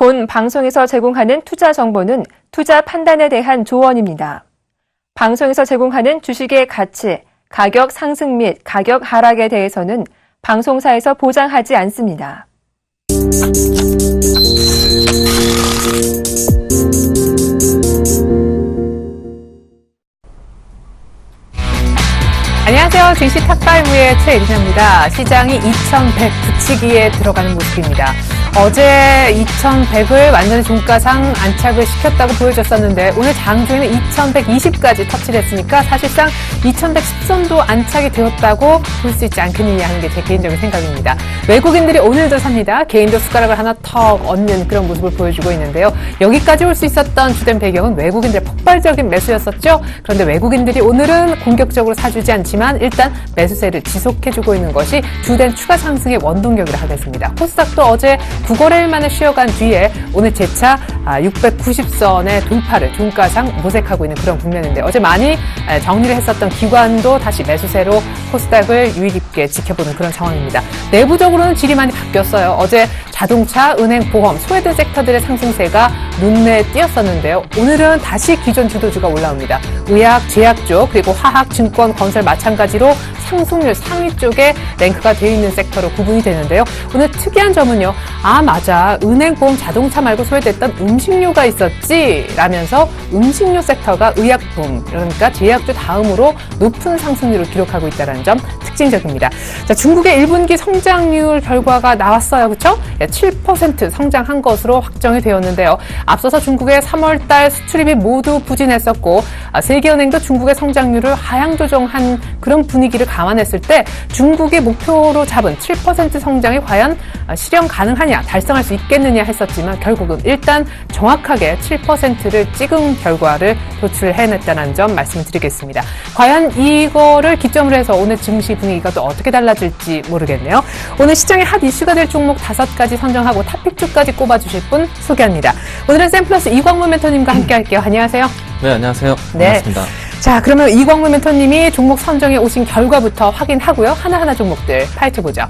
본 방송에서 제공하는 투자 정보는 투자 판단에 대한 조언입니다. 방송에서 제공하는 주식의 가치, 가격 상승 및 가격 하락에 대해서는 방송사에서 보장하지 않습니다. 안녕하세요. 증시 탑5의 최예린입니다. 시장이 2100 붙이기에 들어가는 모습입니다. 어제 2100을 완전히 종가상 안착을 시켰다고 보여줬었는데 오늘 장중에는 2120까지 터치를 했으니까 사실상 2110선도 안착이 되었다고 볼 수 있지 않겠느냐 하는 게 제 개인적인 생각입니다. 외국인들이 오늘도 삽니다. 개인도 숟가락을 하나 턱 얹는 그런 모습을 보여주고 있는데요. 여기까지 올 수 있었던 주된 배경은 외국인들의 폭발적인 매수였었죠. 그런데 외국인들이 오늘은 공격적으로 사주지 않지만 일단 매수세를 지속해주고 있는 것이 주된 추가 상승의 원동력이라 하겠습니다. 코스닥도 어제 9거래일 만에 쉬어간 뒤에 오늘 재차 690선의 돌파를 종가상 모색하고 있는 그런 국면인데 어제 많이 정리를 했었던 기관도 다시 매수세로 코스닥을 유의 깊게 지켜보는 그런 상황입니다. 내부적으로는 질이 많이 바뀌었어요. 어제 자동차, 은행, 보험, 소외된 섹터들의 상승세가 눈에 띄었었는데요. 오늘은 다시 기존 주도주가 올라옵니다. 의학, 제약 쪽 그리고 화학, 증권, 건설 마찬가지로 상승률 상위 쪽에 랭크가 되어 있는 섹터로 구분이 되는데요. 오늘 특이한 점은요. 아 맞아. 은행, 보험, 자동차 말고 소외됐던 음식료가 있었지 라면서 음식료 섹터가 의약품 그러니까 제약주 다음으로 높은 상승률을 기록하고 있다는 점 특징적입니다. 자, 중국의 1분기 성장률 결과가 나왔어요. 그렇죠? 7% 성장한 것으로 확정이 되었는데요. 앞서서 중국의 3월달 수출입이 모두 부진했었고 세계은행도 중국의 성장률을 하향 조정한 그런 분위기를 감안했을 때 중국이 목표로 잡은 7% 성장이 과연 실현 가능하냐, 달성할 수 있겠느냐 했었지만 결국은 일단 정확하게 7%를 찍은 결과를 도출해냈다는 점 말씀드리겠습니다. 과연 이거를 기점으로 해서 오늘 증시 분위기가 또 어떻게 달라질지 모르겠네요. 오늘 시장의 핫 이슈가 될 종목 5가지 선정하고 탑픽주까지 꼽아주실 분 소개합니다. 오늘은 샘플러스 이광문 멘토님과 함께 할게요. 안녕하세요. 네, 안녕하세요. 네. 반갑습니다. 자, 그러면 이광문 멘토님이 종목 선정에 오신 결과부터 확인하고요. 하나하나 종목들 파헤쳐보죠.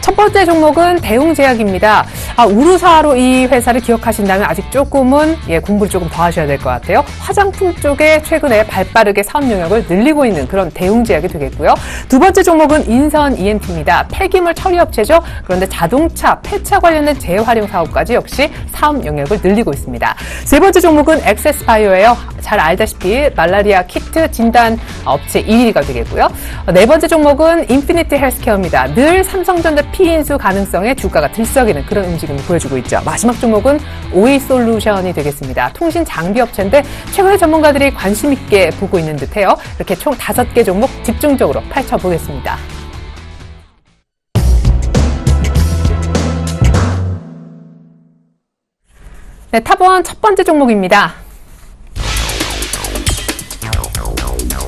첫 번째 종목은 대웅제약입니다. 우루사로 이 회사를 기억하신다면 아직 조금은 공부를 조금 더 하셔야 될 것 같아요. 화장품 쪽에 최근에 발빠르게 사업 영역을 늘리고 있는 그런 대웅제약이 되겠고요. 두 번째 종목은 인선 ENT입니다. 폐기물 처리업체죠. 그런데 자동차, 폐차 관련된 재활용 사업까지 역시 사업 영역을 늘리고 있습니다. 세 번째 종목은 엑세스바이오예요. 잘 알다시피 말라리아 키트 진단 업체 1위가 되겠고요. 네 번째 종목은 인피니티 헬스케어입니다. 늘 삼성전자 피인수 가능성에 주가가 들썩이는 그런 움직임을 보여주고 있죠. 마지막 종목은 오이솔루션이 되겠습니다. 통신 장비 업체인데 최근에 전문가들이 관심 있게 보고 있는 듯해요. 이렇게 총 5개 종목 집중적으로 파헤쳐보겠습니다. 네, 탑1 첫 번째 종목입니다.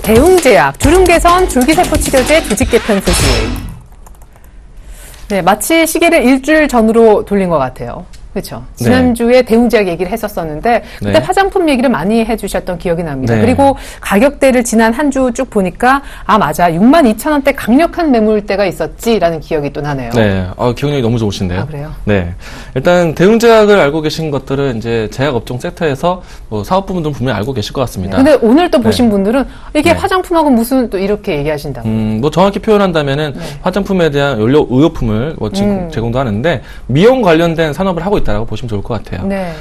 대웅제약, 주름 개선, 줄기세포 치료제, 조직 개편 소식. 네, 마치 시계를 일주일 전으로 돌린 것 같아요. 그렇죠. 지난주에 대웅제약 얘기를 했었었는데 그때 화장품 얘기를 많이 해주셨던 기억이 납니다. 그리고 가격대를 지난 한 주 쭉 보니까 아 맞아 62,000원대 강력한 매물대가 있었지라는 기억이 또 나네요. 네, 기억력이 너무 좋으신데요. 아, 그래요? 네, 일단 대웅제약을 알고 계신 것들은 이제 제약 업종 섹터에서 사업 부분들은 분명히 알고 계실 것 같습니다. 근데 오늘 또 보신 분들은 이게 화장품하고 무슨 또 이렇게 얘기하신다고. 뭐 정확히 표현한다면은 화장품에 대한 원료 의료품을 제공도 하는데 미용 관련된 산업을 하고 있다라고 보시면 좋을 것 같아요. 네.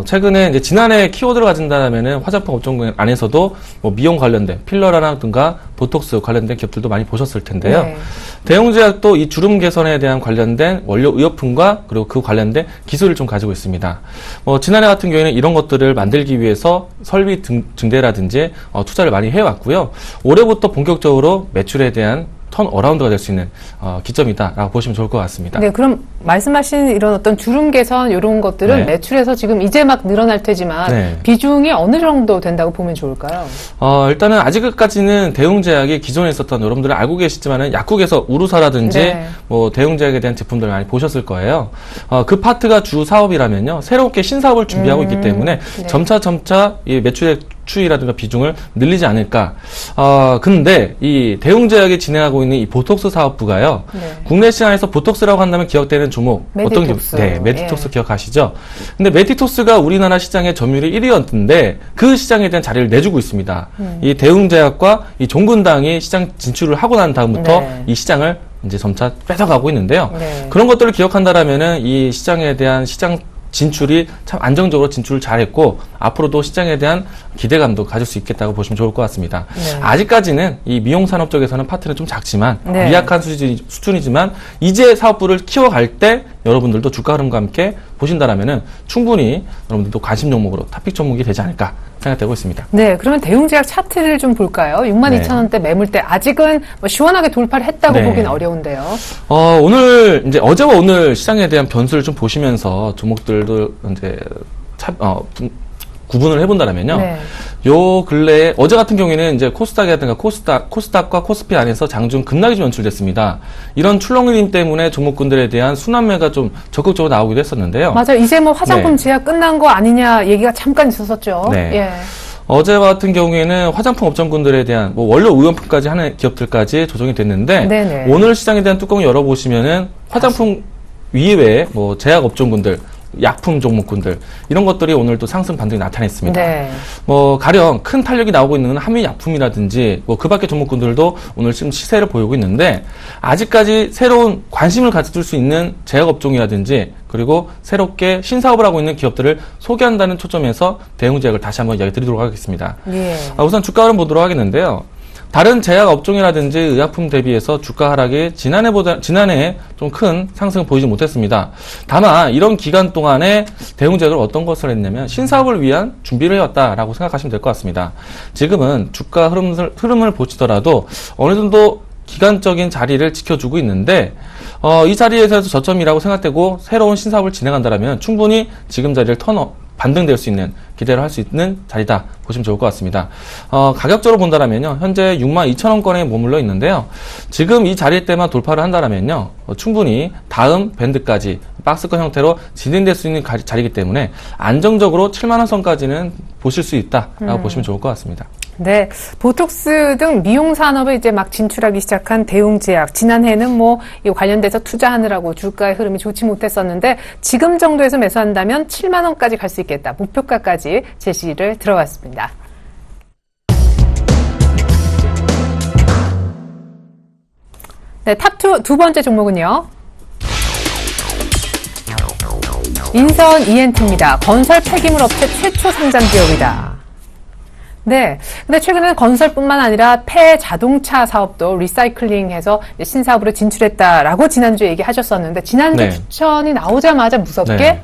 최근에 이제 지난해 키워드를 가진다면은 화장품 업종 안에서도 뭐 미용 관련된 필러라든가 보톡스 관련된 기업들도 많이 보셨을 텐데요. 네. 대웅제약도 이 주름 개선에 대한 관련된 원료 의약품과 그리고 그 관련된 기술을 좀 가지고 있습니다. 지난해 같은 경우에는 이런 것들을 만들기 위해서 설비 증대라든지 투자를 많이 해왔고요. 올해부터 본격적으로 매출에 대한 턴어라운드가 될 수 있는 기점이다라고 보시면 좋을 것 같습니다. 네, 그럼 말씀하신 이런 어떤 주름 개선 이런 것들은 매출에서 지금 이제 막 늘어날 테지만 비중이 어느 정도 된다고 보면 좋을까요? 일단은 아직까지는 대웅제약이 기존에 있었던 여러분들은 알고 계시지만은 약국에서 우루사라든지 뭐 대웅제약에 대한 제품들 많이 보셨을 거예요. 그 파트가 주 사업이라면요, 새롭게 신사업을 준비하고 있기 때문에 점차 이 매출의 수주이라든가 비중을 늘리지 않을까. 근데 이 대웅제약이 진행하고 있는 이 보톡스 사업부가요. 네. 국내 시장에서 보톡스라고 한다면 기억되는 종목 어떤 메디톡스. 네, 메디톡스 기억하시죠? 근데 메디톡스가 우리나라 시장의 점유율이 1위였는데 그 시장에 대한 자리를 내주고 있습니다. 이 대웅제약과 이 종근당이 시장 진출을 하고 난 다음부터 네. 이 시장을 이제 점차 뺏어가고 있는데요. 네. 그런 것들을 기억한다라면은 이 시장에 대한 시장 진출이 참 안정적으로 진출을 잘했고 앞으로도 시장에 대한 기대감도 가질 수 있겠다고 보시면 좋을 것 같습니다. 네. 아직까지는 이 미용 산업 쪽에서는 파트는 좀 작지만 네. 미약한 수준이지만 이제 사업부를 키워갈 때 여러분들도 주가 흐름과 함께 보신다라면은 충분히 여러분들도 관심 종목으로 탑픽 종목이 되지 않을까 생각되고 있습니다. 네, 그러면 대웅제약 차트를 좀 볼까요? 62,000원대 매물대 아직은 뭐 시원하게 돌파를 했다고 네. 보기는 어려운데요. 오늘 이제 어제와 오늘 시장에 대한 변수를 좀 보시면서 종목들도 이제 구분을 해본다면요. 네. 요 근래에 어제 같은 경우에는 이제 코스닥이라든가 코스닥과 코스피 안에서 장중 급락이 좀 연출됐습니다. 이런 출렁임 때문에 종목군들에 대한 순환매가 좀 적극적으로 나오기도 했었는데요. 맞아요. 이제 뭐 화장품 네. 제약 끝난 거 아니냐 얘기가 잠깐 있었었죠. 네. 예. 어제와 같은 경우에는 화장품 업종군들에 대한 뭐 원료 의원품까지 하는 기업들까지 조정이 됐는데 네네. 오늘 시장에 대한 뚜껑을 열어보시면은 화장품 이외에 뭐 제약 업종군들 약품 종목군들 이런 것들이 오늘 또 상승 반등이 나타냈습니다. 네. 뭐 가령 큰 탄력이 나오고 있는 한미약품이라든지 뭐 그 밖의 종목군들도 오늘 지금 시세를 보이고 있는데 아직까지 새로운 관심을 가질 수 있는 제약 업종이라든지 그리고 새롭게 신사업을 하고 있는 기업들을 소개한다는 초점에서 대웅제약을 다시 한번 이야기 드리도록 하겠습니다. 예. 우선 주가 흐름 보도록 하겠는데요. 다른 제약 업종이라든지 의약품 대비해서 주가 하락이 지난해에 좀 큰 상승을 보이지 못했습니다. 다만 이런 기간 동안에 대웅제약을 어떤 것을 했냐면 신사업을 위한 준비를 해왔다라고 생각하시면 될 것 같습니다. 지금은 주가 흐름을 보시더라도 어느 정도 기간적인 자리를 지켜주고 있는데 이 자리에서 저점이라고 생각되고 새로운 신사업을 진행한다면 충분히 지금 자리를 반등될 수 있는 기대를 할 수 있는 자리다 보시면 좋을 것 같습니다. 가격적으로 본다면요 현재 62,000원권에 머물러 있는데요. 지금 이 자리 때만 돌파를 한다면요 충분히 다음 밴드까지 박스권 형태로 진행될 수 있는 자리이기 때문에 안정적으로 7만원 선까지는 보실 수 있다라고 보시면 좋을 것 같습니다. 네, 보톡스 등 미용 산업에 이제 막 진출하기 시작한 대웅제약. 지난해는 뭐 이 관련돼서 투자하느라고 주가의 흐름이 좋지 못했었는데 지금 정도에서 매수한다면 7만 원까지 갈 수 있겠다. 목표가까지 제시를 들어봤습니다. 네, 탑2 두 번째 종목은요. 인선 ENT입니다. 건설 폐기물 업체 최초 상장 기업이다. 네. 근데 최근에는 건설뿐만 아니라 폐 자동차 사업도 리사이클링해서 신사업으로 진출했다라고 지난주에 얘기하셨었는데 지난주 네. 추천이 나오자마자 무섭게 네.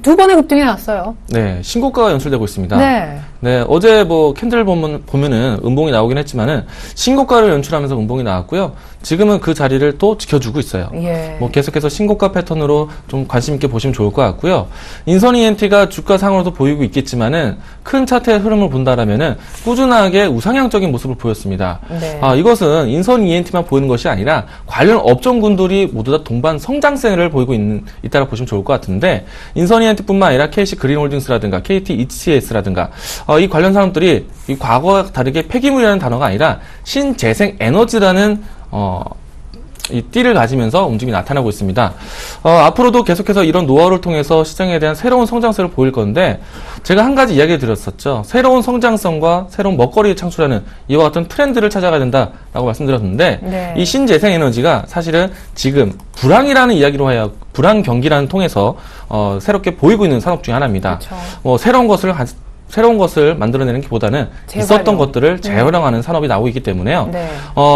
두 번의 급등이 났어요. 네, 신고가가 연출되고 있습니다. 네. 네, 어제 뭐 캔들 보면은 음봉이 나오긴 했지만은 신고가를 연출하면서 음봉이 나왔고요. 지금은 그 자리를 또 지켜주고 있어요. 예. 뭐 계속해서 신고가 패턴으로 좀 관심 있게 보시면 좋을 것 같고요. 인선 ENT가 주가 상으로도 보이고 있겠지만은 큰 차트의 흐름을 본다라면은 꾸준하게 우상향적인 모습을 보였습니다. 네. 이것은 인선 ENT만 보이는 것이 아니라 관련 업종군들이 모두 다 동반 성장세를 보이고 있다고 보시면 좋을 것 같은데 인선 ENT뿐만 아니라 KC 그린홀딩스라든가 KT ECS라든가 이 관련 산업들이 이 과거와 다르게 폐기물이라는 단어가 아니라 신재생 에너지라는 이 띠를 가지면서 움직임이 나타나고 있습니다. 앞으로도 계속해서 이런 노하우를 통해서 시장에 대한 새로운 성장세를 보일 건데 제가 한 가지 이야기를 드렸었죠. 새로운 성장성과 새로운 먹거리를 창출하는 이와 같은 트렌드를 찾아가야 된다라고 말씀드렸는데 네. 이 신재생 에너지가 사실은 지금 불황이라는 이야기로 하여 불황 경기라는 통해서 새롭게 보이고 있는 산업 중에 하나입니다. 그렇죠. 새로운 것을 만들어내는 것보다는 재활용. 있었던 것들을 재활용하는 산업이 나오고 있기 때문에요. 네.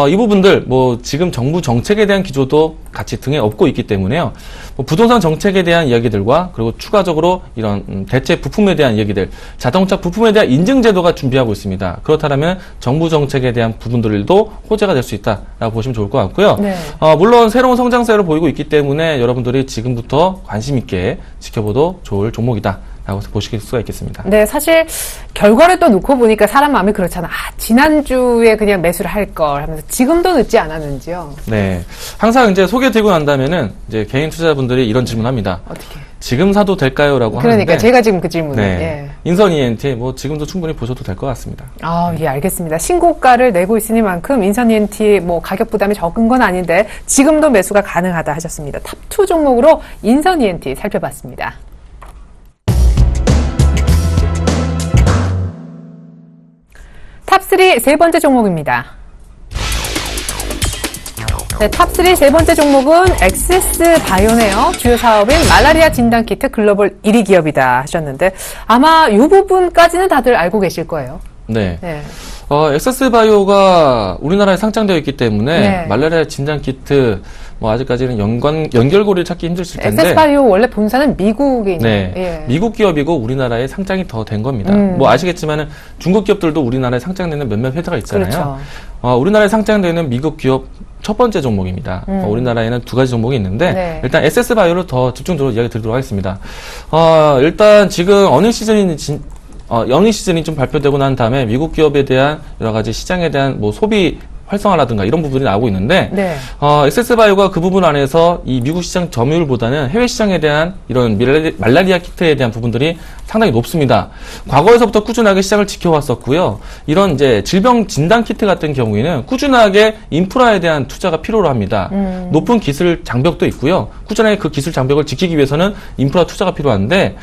이 부분들 뭐 지금 정부 정책에 대한 기조도 같이 등에 업고 있기 때문에요. 뭐 부동산 정책에 대한 이야기들과 그리고 추가적으로 이런 대체 부품에 대한 이야기들, 자동차 부품에 대한 인증 제도가 준비하고 있습니다. 그렇다면 정부 정책에 대한 부분들도 호재가 될 수 있다라고 보시면 좋을 것 같고요. 네. 물론 새로운 성장세를 보이고 있기 때문에 여러분들이 지금부터 관심 있게 지켜봐도 좋을 종목이다. 라고 보실 수가 있겠습니다. 네, 사실 결과를 또 놓고 보니까 사람 마음이 그렇잖아. 지난주에 그냥 매수를 할 걸 하면서 지금도 늦지 않았는지요? 네. 항상 이제 소개되고 난다면은 이제 개인 투자자분들이 이런 질문합니다. 어떻게? 지금 사도 될까요? 라고 그러니까 하는데. 제가 지금 그 질문을. 네. 예. 인선 ENT 뭐 지금도 충분히 보셔도 될 것 같습니다. 예, 알겠습니다. 신고가를 내고 있으니만큼 인선 ENT 뭐 가격 부담이 적은 건 아닌데 지금도 매수가 가능하다 하셨습니다. 탑2 종목으로 인선 ENT 살펴봤습니다. 탑3 세 번째 종목입니다. 네, 탑3 세 번째 종목은 엑세스 바이오네요. 주요 사업인 말라리아 진단키트 글로벌 1위 기업이다 하셨는데 아마 이 부분까지는 다들 알고 계실 거예요. 네. 네. 엑세스 바이오가 우리나라에 상장되어 있기 때문에 네. 말라리아 진단 키트 뭐 아직까지는 연결고리를 찾기 힘드실 텐데. 엑세스 바이오 원래 본사는 미국에 있는. 네. 예. 미국 기업이고 우리나라에 상장이 더 된 겁니다. 뭐 아시겠지만은 중국 기업들도 우리나라에 상장되는 몇몇 회사가 있잖아요. 그렇죠. 우리나라에 상장되는 미국 기업 첫 번째 종목입니다. 우리나라에는 두 가지 종목이 있는데 네. 일단 엑세스 바이오를 더 집중적으로 이야기 드리도록 하겠습니다. 일단 지금 어닝 시즌이 좀 발표되고 난 다음에 미국 기업에 대한 여러 가지 시장에 대한 뭐 소비 활성화라든가 이런 부분이 나오고 있는데, 네. 엑세스 바이오가 그 부분 안에서 이 미국 시장 점유율보다는 해외 시장에 대한 이런 말라리아 키트에 대한 부분들이 상당히 높습니다. 과거에서부터 꾸준하게 시장을 지켜왔었고요. 이런 이제 질병 진단 키트 같은 경우에는 꾸준하게 인프라에 대한 투자가 필요로 합니다. 높은 기술 장벽도 있고요. 꾸준하게 그 기술 장벽을 지키기 위해서는 인프라 투자가 필요한데,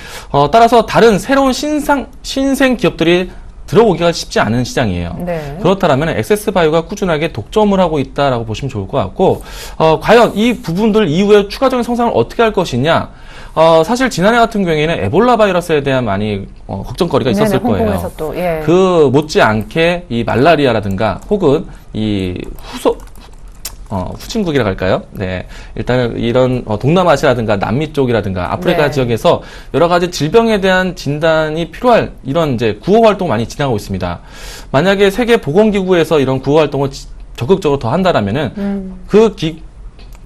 따라서 다른 새로운 신생 기업들이 들어오기가 쉽지 않은 시장이에요. 네. 그렇다면 엑세스 바이오가 꾸준하게 독점을 하고 있다라고 보시면 좋을 것 같고, 과연 이 부분들 이후에 추가적인 성장을 어떻게 할 것이냐? 사실 지난해 같은 경우에는 에볼라 바이러스에 대한 많이 걱정거리가 있었을 네네, 거예요. 홍콩에서 또, 예. 그 못지않게 이 말라리아라든가 혹은 이 후진국이라고 할까요? 네. 일단 이런 동남아시아라든가 남미 쪽이라든가 아프리카 네. 지역에서 여러 가지 질병에 대한 진단이 필요할 이런 이제 구호 활동 많이 진행하고 있습니다. 만약에 세계 보건기구에서 이런 구호 활동을 적극적으로 더 한다라면은 그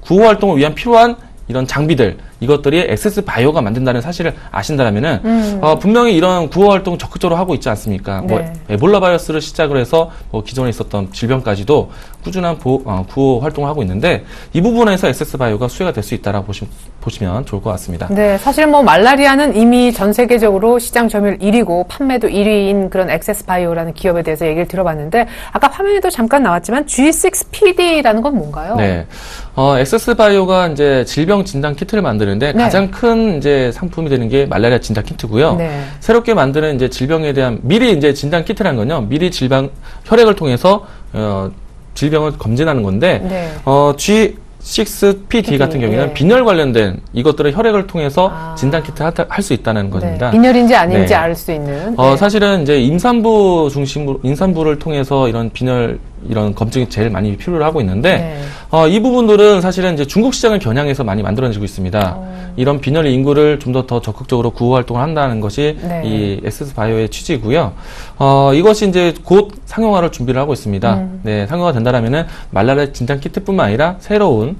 구호 활동을 위한 필요한 이런 장비들 이것들이 엑세스 바이오가 만든다는 사실을 아신다면은 분명히 이런 구호 활동 적극적으로 하고 있지 않습니까? 네. 뭐 에볼라 바이러스를 시작을 해서 뭐 기존에 있었던 질병까지도 꾸준한 구호 활동을 하고 있는데 이 부분에서 엑세스 바이오가 수혜가 될 수 있다라고 보시면 좋을 것 같습니다. 네, 사실 뭐 말라리아는 이미 전 세계적으로 시장 점유율 1위고 판매도 1위인 그런 엑세스 바이오라는 기업에 대해서 얘기를 들어봤는데 아까 화면에도 잠깐 나왔지만 G6PD라는 건 뭔가요? 네. 엑세스 바이오가 이제 질병 진단 키트를 만드는데 네. 가장 큰 이제 상품이 되는 게 말라리아 진단 키트고요. 네. 새롭게 만드는 이제 질병에 대한 미리 이제 진단 키트라는 건요. 미리 혈액을 통해서 질병을 검진하는 건데 네. G6PD 같은 경우에는 예. 빈혈 관련된 이것들을 혈액을 통해서 진단 키트 할 수 있다는 것입니다. 네. 빈혈인지 아닌지 네. 알 수 있는. 네. 사실은 이제 임산부를 통해서 이런 빈혈 이런 검증이 제일 많이 필요로 하고 있는데 이 부분들은 사실은 이제 중국 시장을 겨냥해서 많이 만들어지고 있습니다. 이런 빈혈 인구를 좀 더 적극적으로 구호 활동을 한다는 것이 네. 이 엑세스 바이오의 취지고요. 이것이 이제 곧 상용화를 준비를 하고 있습니다. 네, 상용화 된다라면은 말라리아 진단 키트뿐만 아니라 새로운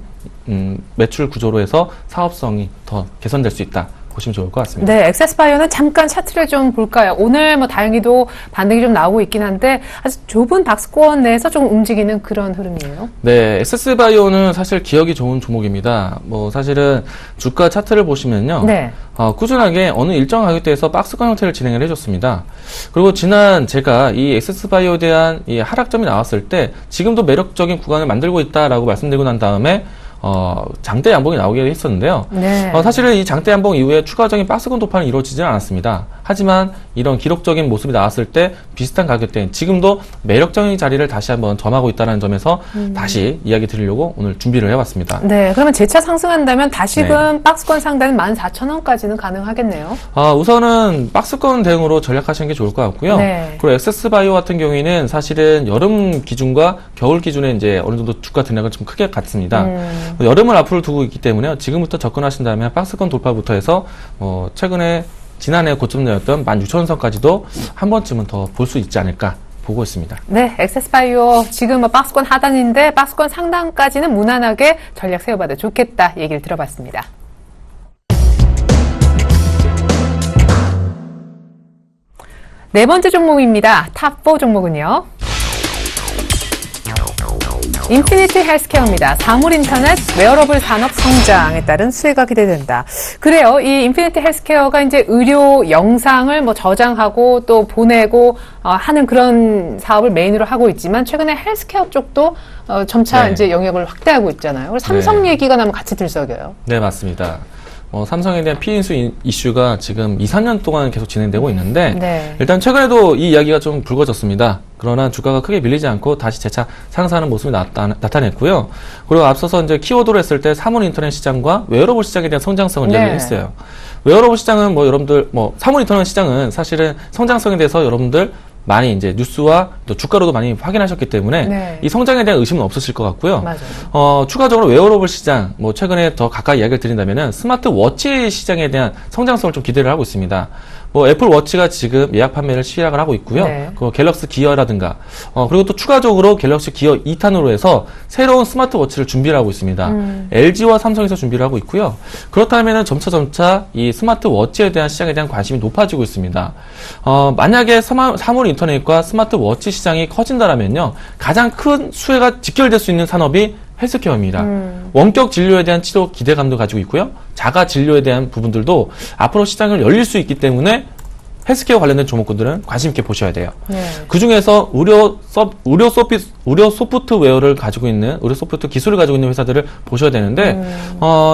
매출 구조로 해서 사업성이 더 개선될 수 있다. 보시면 좋을 것 같습니다. 네, 엑세스 바이오는 잠깐 차트를 좀 볼까요? 오늘 뭐 다행히도 반등이 좀 나오고 있긴 한데 아주 좁은 박스권 내에서 좀 움직이는 그런 흐름이에요. 네, 엑세스 바이오는 사실 기억이 좋은 종목입니다. 뭐 사실은 주가 차트를 보시면요. 네. 꾸준하게 어느 일정 가격대에서 박스권 형태를 진행을 해줬습니다. 그리고 제가 이 엑세스 바이오에 대한 이 하락점이 나왔을 때 지금도 매력적인 구간을 만들고 있다라고 말씀드리고 난 다음에 장대 양봉이 나오게 했었는데요. 네. 사실은 이 장대 양봉 이후에 추가적인 박스권 돌파는 이루어지지는 않았습니다. 하지만 이런 기록적인 모습이 나왔을 때 비슷한 가격대인 지금도 매력적인 자리를 다시 한번 점하고 있다는 점에서 다시 이야기 드리려고 오늘 준비를 해봤습니다. 네, 그러면 재차 상승한다면 다시금 박스권 상단 14,000원까지는 가능하겠네요. 우선은 박스권 대응으로 전략하시는 게 좋을 것 같고요. 네. 그리고 엑세스 바이오 같은 경우에는 사실은 여름 기준과 겨울 기준에 이제 어느 정도 주가 등락은 좀 크게 같습니다. 여름을 앞으로 두고 있기 때문에 지금부터 접근하신다면 박스권 돌파부터 해서 최근에 지난해 고점이었던 16,000원선까지도 한 번쯤은 더 볼 수 있지 않을까 보고 있습니다. 네, 엑세스 바이오 지금 박스권 하단인데 박스권 상단까지는 무난하게 전략 세워봐도 좋겠다 얘기를 들어봤습니다. 네 번째 종목입니다. 탑4 종목은요. 인피니티 헬스케어입니다. 사물 인터넷 웨어러블 산업 성장에 따른 수혜가 기대된다. 그래요. 이 인피니티 헬스케어가 이제 의료 영상을 뭐 저장하고 또 보내고 하는 그런 사업을 메인으로 하고 있지만 최근에 헬스케어 쪽도 점차 네. 이제 영역을 확대하고 있잖아요. 그래서 삼성 네. 얘기가 나면 같이 들썩여요. 네, 맞습니다. 삼성에 대한 피인수 이슈가 지금 2, 3년 동안 계속 진행되고 있는데 네. 일단 최근에도 이 이야기가 좀 불거졌습니다. 그러나 주가가 크게 밀리지 않고 다시 재차 상승하는 모습이 나타냈고요. 그리고 앞서서 이제 키워드로 했을 때 사물 인터넷 시장과 웨어러블 시장에 대한 성장성을 네. 이야기했어요. 웨어러블 시장은 여러분들 사물 인터넷 시장은 사실은 성장성에 대해서 여러분들 많이 이제 뉴스와 또 주가로도 많이 확인하셨기 때문에 네. 이 성장에 대한 의심은 없으실 것 같고요. 맞아요. 추가적으로 웨어러블 시장, 최근에 더 가까이 이야기를 드린다면은 스마트워치 시장에 대한 성장성을 좀 기대를 하고 있습니다. 애플워치가 지금 예약 판매를 시작을 하고 있고요. 네. 그 갤럭시 기어라든가, 그리고 또 추가적으로 갤럭시 기어 2탄으로 해서 새로운 스마트워치를 준비를 하고 있습니다. LG와 삼성에서 준비를 하고 있고요. 그렇다면은 점차 이 스마트워치에 대한 시장에 대한 관심이 높아지고 있습니다. 만약에 사물 인터넷과 스마트워치 시장이 커진다라면요, 가장 큰 수혜가 직결될 수 있는 산업이 헬스케어입니다. 원격 진료에 대한 치료 기대감도 가지고 있고요. 자가 진료에 대한 부분들도 앞으로 시장을 열릴 수 있기 때문에 헬스케어 관련된 종목군들은 관심 있게 보셔야 돼요. 네. 그 중에서 의료 소프트웨어를 가지고 있는, 의료 소프트 기술을 가지고 있는 회사들을 보셔야 되는데,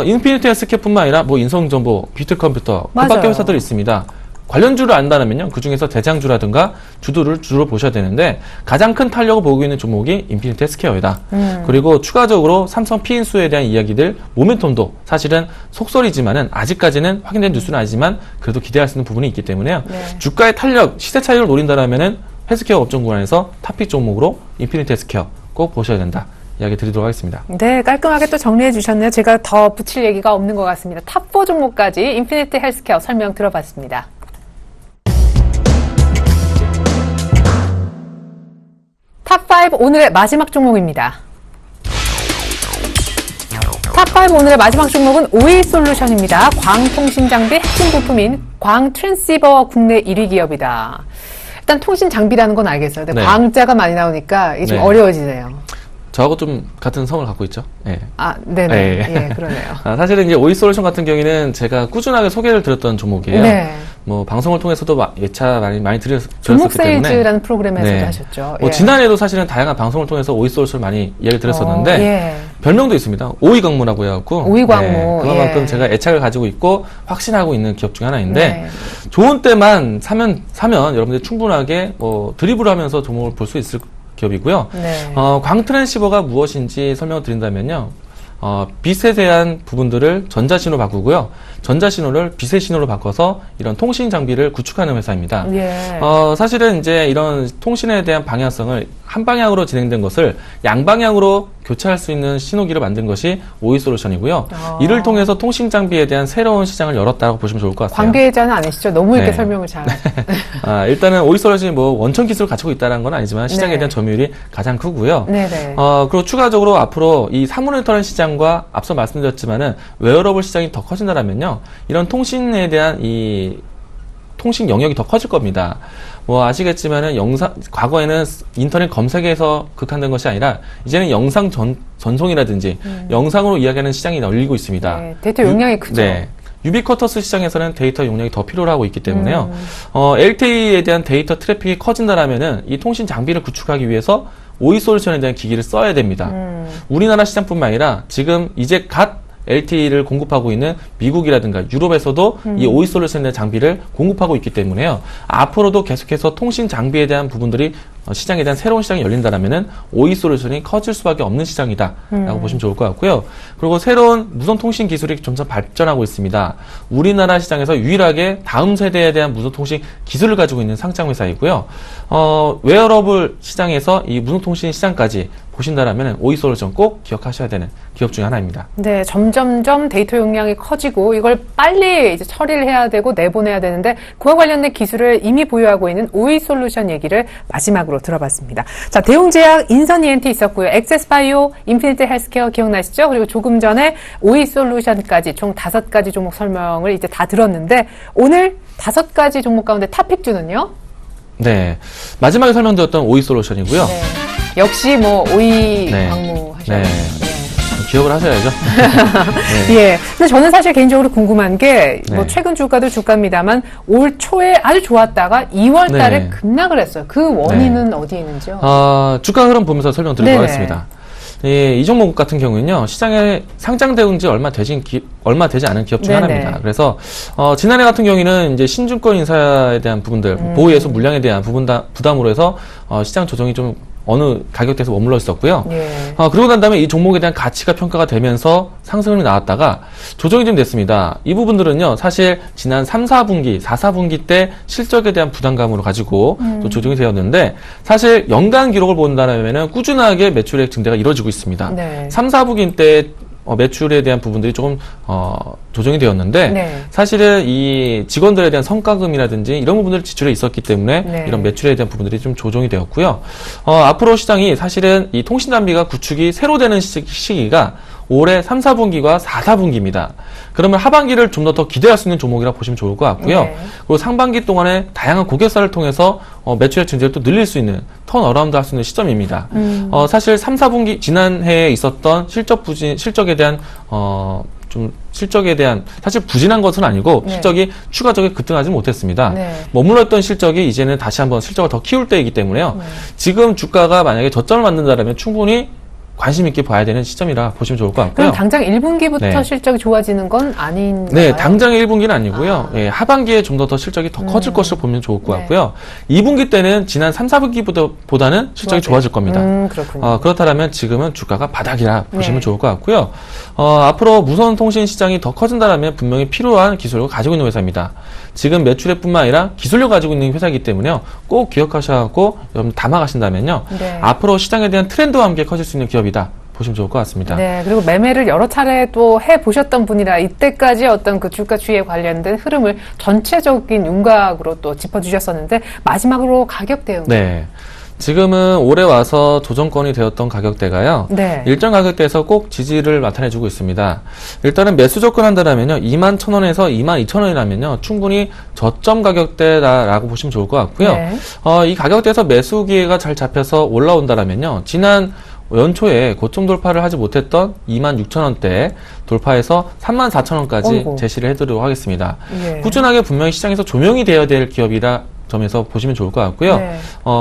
인피니티 헬스케어뿐만 아니라 인성정보, 빅터컴퓨터, 그 밖에 맞아요. 회사들이 있습니다. 관련주를 안다면요, 그 중에서 대장주라든가 주로 보셔야 되는데, 가장 큰 탄력을 보이고 있는 종목이 인피니티 헬스케어이다. 그리고 추가적으로 삼성 피인수에 대한 이야기들, 모멘텀도 사실은 속설이지만은 아직까지는 확인된 뉴스는 아니지만 그래도 기대할 수 있는 부분이 있기 때문에요. 네. 주가의 탄력, 시세 차익을 노린다라면은 헬스케어 업종 구간에서 탑픽 종목으로 인피니티 헬스케어 꼭 보셔야 된다. 이야기 드리도록 하겠습니다. 네, 깔끔하게 또 정리해 주셨네요. 제가 더 붙일 얘기가 없는 것 같습니다. 탑4 종목까지 인피니티 헬스케어 설명 들어봤습니다. 탑5 오늘의 마지막 종목입니다. 탑5 오늘의 마지막 종목은 오이솔루션입니다. 광통신 장비 핵심 부품인 광 트랜시버 국내 1위 기업이다. 일단 통신 장비라는 건 알겠어요. 근데 네. 광자가 많이 나오니까 이게 좀 네. 어려워지네요. 저하고 좀 같은 성을 갖고 있죠. 예. 네네. 네. 예, 그러네요. 사실은 이제 오이솔루션 같은 경우에는 제가 꾸준하게 소개를 드렸던 종목이에요. 네. 방송을 통해서도 예차 많이 드렸었기 종목 때문에. 세일즈라는 프로그램에서도 네. 하셨죠. 지난해에도 사실은 다양한 방송을 통해서 오이솔루션을 많이 이야기 드렸었는데, 예. 별명도 있습니다. 오이광무라고 해갖고. 오이광무. 그만큼 예. 제가 애착을 가지고 있고, 확신하고 있는 기업 중 하나인데, 네. 좋은 때만 사면 여러분들이 충분하게 드리블 하면서 종목을 볼 수 있을 기업이고요. 네. 광트랜시버가 무엇인지 설명을 드린다면요. 빛에 대한 부분들을 전자신호로 바꾸고요. 전자신호를 빛의 신호로 바꿔서 이런 통신 장비를 구축하는 회사입니다. 예. 사실은 이제 이런 통신에 대한 방향성을 한 방향으로 진행된 것을 양방향으로 교체할 수 있는 신호기를 만든 것이 오이솔루션이고요. 이를 통해서 통신 장비에 대한 새로운 시장을 열었다고 보시면 좋을 것 같아요. 관계자는 아니시죠? 너무 이렇게 네. 설명을 잘. 일단은 오이솔루션이 원천 기술을 갖추고 있다는 건 아니지만 시장에 네. 대한 점유율이 가장 크고요. 네네. 그리고 추가적으로 앞으로 이 사물 인터넷 시장과 앞서 말씀드렸지만은 웨어러블 시장이 더 커진다라면요. 이런 통신에 대한 이 통신 영역이 더 커질 겁니다. 아시겠지만은 과거에는 인터넷 검색에서 극한된 것이 아니라 이제는 영상 전송이라든지 영상으로 이야기하는 시장이 열리고 있습니다. 네, 데이터 용량이 크죠. 네. 유비쿼터스 시장에서는 데이터 용량이 더 필요로 하고 있기 때문에요. LTE에 대한 데이터 트래픽이 커진다라면은 이 통신 장비를 구축하기 위해서 오이솔루션에 대한 기기를 써야 됩니다. 우리나라 시장뿐만 아니라 지금 이제 갓 LTE를 공급하고 있는 미국이라든가 유럽에서도 이 오이솔루션에 대한 장비를 공급하고 있기 때문에요. 앞으로도 계속해서 통신 장비에 대한 부분들이 시장에 대한 새로운 시장이 열린다라면은 오이솔루션이 커질 수밖에 없는 시장이다라고 보시면 좋을 것 같고요. 그리고 새로운 무선 통신 기술이 점점 발전하고 있습니다. 우리나라 시장에서 유일하게 다음 세대에 대한 무선 통신 기술을 가지고 있는 상장 회사이고요. 웨어러블 시장에서 이 무선 통신 시장까지 보신다라면 오이솔루션 꼭 기억하셔야 되는 기업 중에 하나입니다. 네, 점점점 데이터 용량이 커지고 이걸 빨리 이제 처리를 해야 되고 내보내야 되는데 그와 관련된 기술을 이미 보유하고 있는 오이솔루션 얘기를 마지막으로 들어봤습니다. 자, 대웅제약, 인선 ENT 있었고요. 액세스바이오, 인피니티 헬스케어 기억나시죠? 그리고 조금 전에 오이솔루션까지 총 5가지 종목 설명을 이제 다 들었는데 오늘 5가지 종목 가운데 탑픽주는요? 네. 마지막에 설명드렸던 오이솔루션이고요. 네. 역시 뭐 오이 네. 광무 하셔야 네. 돼요. 기억을 하셔야죠. 네. 예. 근데 저는 사실 개인적으로 궁금한 게, 뭐, 네. 최근 주가도 주가입니다만, 올 초에 아주 좋았다가 2월 달에 네. 급락을 했어요. 그 원인은 어디에 있는지요? 주가 흐름 보면서 설명드리도록 네네. 하겠습니다. 예, 이 종목 같은 경우는요, 시장에 상장되은 지 얼마 되지 않은 기업 중 네네. 하나입니다. 그래서, 지난해 같은 경우에는 이제 신증권 인사에 대한 부분들, 보호예수 물량에 대한 부담으로 해서, 시장 조정이 좀 어느 가격대에서 머물러 있었고요. 예. 그러고 난 다음에 이 종목에 대한 가치가 평가가 되면서 상승이 나왔다가 조정이 좀 됐습니다. 이 부분들은요, 사실 지난 3, 4분기, 4, 4분기 때 실적에 대한 부담감으로 가지고 또 조정이 되었는데, 사실 연간 기록을 본다면은 꾸준하게 매출액 증대가 이루어지고 있습니다. 네. 3, 4분기 때 매출에 대한 부분들이 조금 조정이 되었는데, 네. 사실은 이 직원들에 대한 성과금이라든지 이런 부분들이 지출에 있었기 때문에 네. 이런 매출에 대한 부분들이 좀 조정이 되었고요. 앞으로 시장이 사실은 이 통신단비가 구축이 새로 되는 시기가 올해 3, 4분기와 4, 4분기입니다. 그러면 하반기를 좀 더 기대할 수 있는 종목이라 보시면 좋을 것 같고요. 네. 그리고 상반기 동안에 다양한 고객사를 통해서 매출액 증대를 또 늘릴 수 있는 턴어라운드 할 수 있는 시점입니다. 사실 3, 4분기 지난해에 있었던 실적에 대한 실적에 대한 사실 부진한 것은 아니고 네. 실적이 추가적으로 급등하지 못했습니다. 네. 머물렀던 실적이 이제는 다시 한번 실적을 더 키울 때이기 때문에요. 지금 주가가 만약에 저점을 만든다면 충분히 관심 있게 봐야 되는 시점이라 보시면 좋을 것 같고요. 그럼 당장 1분기부터 네. 실적이 좋아지는 건 아닌가요? 네, 당장 1분기는 아니고요. 예, 하반기에 좀 더 실적이 더 커질 것으로 보면 좋을 것 네. 같고요. 2분기 때는 지난 3, 4분기보다는 실적이 좋아질 겁니다. 그렇군요. 그렇다면 지금은 주가가 바닥이라 보시면 네. 좋을 것 같고요. 앞으로 무선 통신 시장이 더 커진다면 분명히 필요한 기술력을 가지고 있는 회사입니다. 지금 매출액뿐만 아니라 기술력 가지고 있는 회사이기 때문에요. 꼭 기억하셔서 여러분 담아가신다면요. 네. 앞으로 시장에 대한 트렌드와 함께 커질 수 있는 기업이다. 보시면 좋을 것 같습니다. 네, 그리고 매매를 여러 차례 또 해보셨던 분이라 이때까지 어떤 그 주가 추이에 관련된 흐름을 전체적인 윤곽으로 또 짚어주셨었는데, 마지막으로 가격 대응. 네. 지금은 올해 와서 조정권이 되었던 가격대가요. 네. 일정 가격대에서 꼭 지지를 나타내주고 있습니다. 일단은 매수 접근한다라면요. 21,000원에서 22,000원이라면요. 충분히 저점 가격대다라고 보시면 좋을 것 같고요. 네. 이 가격대에서 매수 기회가 잘 잡혀서 올라온다라면요. 지난 연초에 고점 돌파를 하지 못했던 26,000원대 돌파해서 34,000원까지 어이구. 제시를 해드리도록 하겠습니다. 예. 꾸준하게 분명히 시장에서 조명이 되어야 될 기업이라 점에서 보시면 좋을 것 같고요. 네.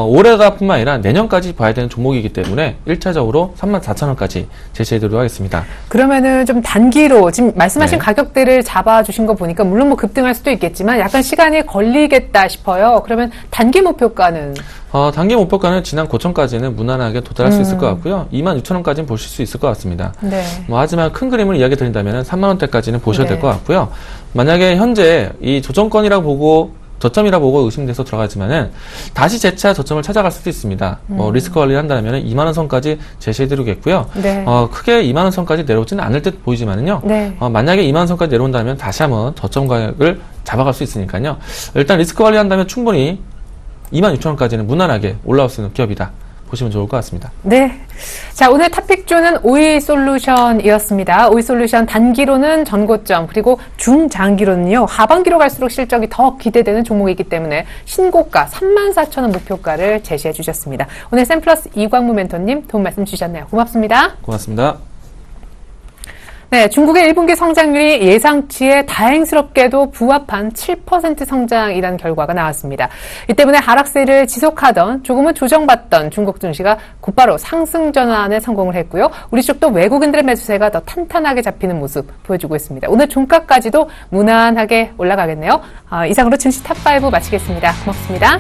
올해가 뿐만 아니라 내년까지 봐야 되는 종목이기 때문에 1차적으로 34,000원까지 제시해드리도록 하겠습니다. 그러면은 좀 단기로 지금 말씀하신 네. 가격대를 잡아주신 거 보니까 물론 뭐 급등할 수도 있겠지만 약간 시간이 걸리겠다 싶어요. 그러면 단기 목표가는? 단기 목표가는 지난 고점까지는 무난하게 도달할 수 있을 것 같고요. 26,000원까지는 보실 수 있을 것 같습니다. 네. 하지만 큰 그림을 이야기 드린다면 3만원대까지는 보셔야 네. 될 것 같고요. 만약에 현재 이 조정권이라고 보고 저점이라 보고 의심돼서 들어가지만은 다시 재차 저점을 찾아갈 수도 있습니다. 리스크 관리를 한다면 2만원 선까지 제시해드리겠고요. 네. 크게 2만원 선까지 내려오지는 않을 듯 보이지만은요. 네. 만약에 2만원 선까지 내려온다면 다시 한번 저점 가격을 잡아갈 수 있으니까요. 일단 리스크 관리한다면 충분히 26,000원까지는 무난하게 올라올 수 있는 기업이다. 보시면 좋을 것 같습니다. 네. 자, 오늘 탑픽주는 오이솔루션이었습니다. 오이솔루션 단기로는 전고점, 그리고 중장기로는요, 하반기로 갈수록 실적이 더 기대되는 종목이기 때문에 신고가 34,000원 목표가를 제시해 주셨습니다. 오늘 샘플러스 이광무 멘토님 도움 말씀 주셨네요. 고맙습니다. 고맙습니다. 네, 중국의 1분기 성장률이 예상치에 다행스럽게도 부합한 7% 성장이라는 결과가 나왔습니다. 이 때문에 하락세를 지속하던 조금은 조정받던 중국 증시가 곧바로 상승 전환에 성공을 했고요. 우리 쪽도 외국인들의 매수세가 더 탄탄하게 잡히는 모습 보여주고 있습니다. 오늘 종가까지도 무난하게 올라가겠네요. 이상으로 증시 탑5 마치겠습니다. 고맙습니다.